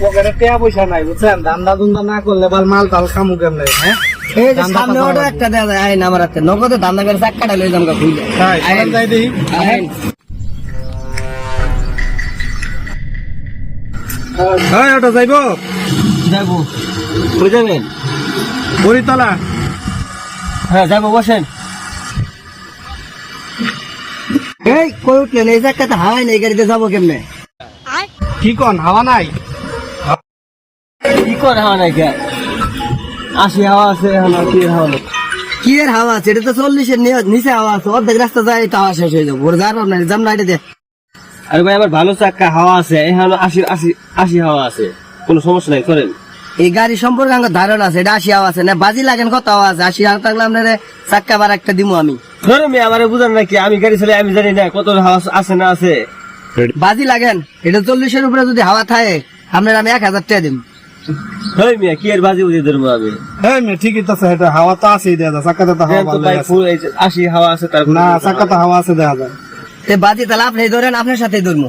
পকেটে টাকা পয়সা নাই বুঝছেন, ধান্দা ধুন্দা না করলে বাল মাল টাল খামু কেমনে? হ্যাঁ এই যে সামনে ওটা একটা দেয়া যায়, আইন আমার হাতে নগদে ধান্দা করে চাক্কাটা লই যাম গা খুইলে। তাই চলেন যাই দেখি। আইন হ্যাঁ ওটা যাইবো যাবো, কই যাবেন? বড়িতলা। হ্যাঁ যাবো, বসেন। এই কই উঠলেন? এই চাক্কাতে হাওয়াই নেই, গাড়িতে যাবো কেমনে? কি কন হাওয়া নাই? কি করে হাওয়া নাই কে? 80 হাওয়া আছে, এখন আর কি হাওয়া নেই? কি এর হাওয়া আছে? এটা তো 40-এর নিচে হাওয়া আছে, অর্ধেক রাস্তা যায় এটা হাওয়া শেষ হয়ে যাবো। ওর যার নাই, যাম না এটা দে। আরে ভাই আমার ভালো চাক্কা হাওয়া আছে, এখন 80 হাওয়া আছে, কোনো সমস্যা নাই, করেন। এই গাড়ি সম্পর্কে আমার ধারণা আছে, এটা 80 হাওয়া আছে না, বাজি লাগেন কত হাওয়া আছে? 80 হাওয়া থাকলে আপনার চাক্কা বার একটা দিমু আমি। ধরুন আমার বুঝান নাকি, আমি গাড়ি চালাই, আমি জানি না কত হাওয়া আছে না আছে। বাজি লাগেন, এটা 40-এর উপরে যদি হাওয়া থাকে আপনার আমি 1000 টাকা দিম। হই মিয়া কি এর বাজি বুঝে ধরবো আমি? হ্যাঁ মে ঠিকই তো আছে, এটা হাওয়া তো আছেই দেয়া যায়, চাকাতে তো হাওয়া ভালো আছে। 80 হাওয়া আছে তার না চাকাতে হাওয়া আছে দেয়া যায়। তে বাজি তাহলে আপনি ধরেন, আপনার সাথেই ধরবো।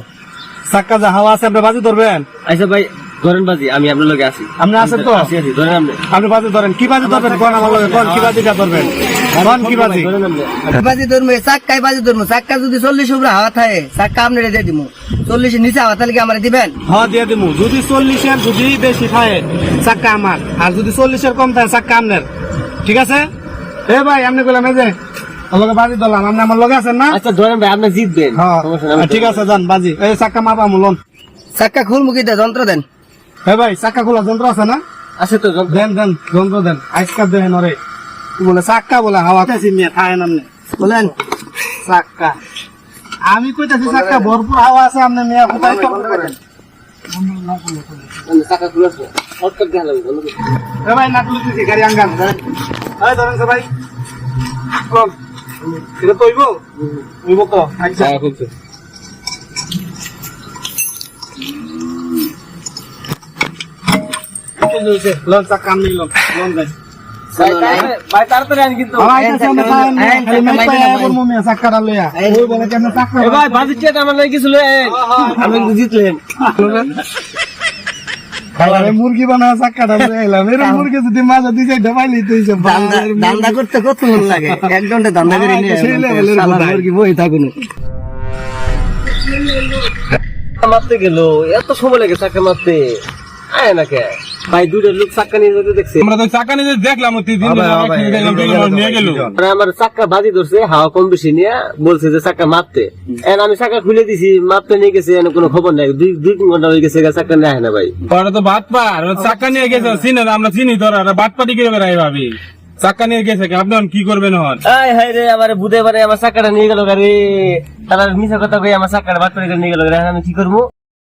চাকা যে হাওয়া আছে আপনি বাজি ধরবেন? আচ্ছা ভাই ধরেন বাজি, আমি আপনার লগে আছি। আপনি আছেন তো? আছি, ধরেন আপনি। আপনি বাজি ধরেন, কি বাজি ধরবেন কোন আমার লগে, কোন কি বাজিটা ধরবেন, কোন কি বাজি? ধরেন আপনি। বাজি ধরবো, চাক্কায় বাজি ধরবো। চাক্কা যদি 40 উপরে হাওয়া থাকে চাক্কা আপনি দিয়ে দিব, 40-এর নিচে হাওয়া তাহলে কি আমার দিবেন? হ্যাঁ দিয়ে দিমু। যদি 40-এর যদি বেশি থাকে চাক্কা আমার, আর যদি 40-এর কম থাকে চাক্কা আপনার, ঠিক আছে? এ ভাই আপনি বললাম এই যে লগে বাজি ধরলাম, আপনি আমার লগে আছেন না? আচ্ছা ধরেন ভাই আপনি জিতবেন। হ্যাঁ ঠিক আছে যান বাজি। এই চাক্কা মাপা মূলন। চাক্কা খুলমু কি যন্ত্র দেন? হে ভাই চাক্কা খোলা যন্ত্র আছে না? আছে তো যন্ত্র। দেন দেন যন্ত্র দেন, আজকাল দেন ওরে বলে চাক্কা বলে হাওয়া খাইছি মিয়া খায় নামনে বলেন চাক্কা। আমি কইতাছি চাক্কা ভরপুর হাওয়া আছে, আপনি মিয়া কোথায় করেন? চাক্কা খুলেছে শর্টকাট গেলাম। এ ভাই না তুলতেছি গাড়ি আঙ্গান। এই ধরেন তো ভাই কোন এটা তো হইব তো? আচ্ছা খুলছে। লন চাক্কা আমি লন লন যাই। ভাই তাড়াতাড়ি আন কিন্তু। আমার কাছে আমরা খালি মাই পাই বলমু মিয়া চাক্কাটা লইয়া। ওই বলে কেমনে চাক্কা? এ ভাই বাজি চেট আমার লাগি কিছু লই। আমি জিতলেন। খাইলে মুরগি বানায় চাক্কাটা লইয়া এলাম। এর মুরগি যদি মাঝে দিছে ঢাবাইলি তুইছে। দান্দা করতে কত মন লাগে, এক ঘন্টা দান্দা করে নিয়ে শালা মুরগি বই থাকুন। মারতে গেল এত সময় লাগে চাক্কা মারতে, আয় না কে ভাই? দুটো লোক চাক্কা নিয়ে যেতে দেখছে। আমরা তো চাক্কা নিয়ে দেখলাম নিয়ে গেল। আমার চাক্কা বাজি ধরছে, হাওয়া কম বেশি নিয়ে বলছে যে চাক্কা মারতে। আমি চাক্কা খুলে দিছি, মারতে নিয়ে গেছে, কোনো খবর নাই। 2-3 ঘন্টা হয়ে গেছে চাক্কা নিয়ে আয় না ভাই। ওরা তো বাট পার চাক্কা নিয়ে গেছে, চিনে না আমরা চিনি ধর বাট পাটি কি করে ভাবি চাক্কা নিয়ে গেছে। আপনি কি করবেন? হন আয় হায় রে, আমার বুধে বারে আমার চাক্কাটা নিয়ে গেল গাড়ি, তারা মিশা কথা কই আমার চাক্কাটা বাদ করে নিয়ে গেল। আমি কি করবো?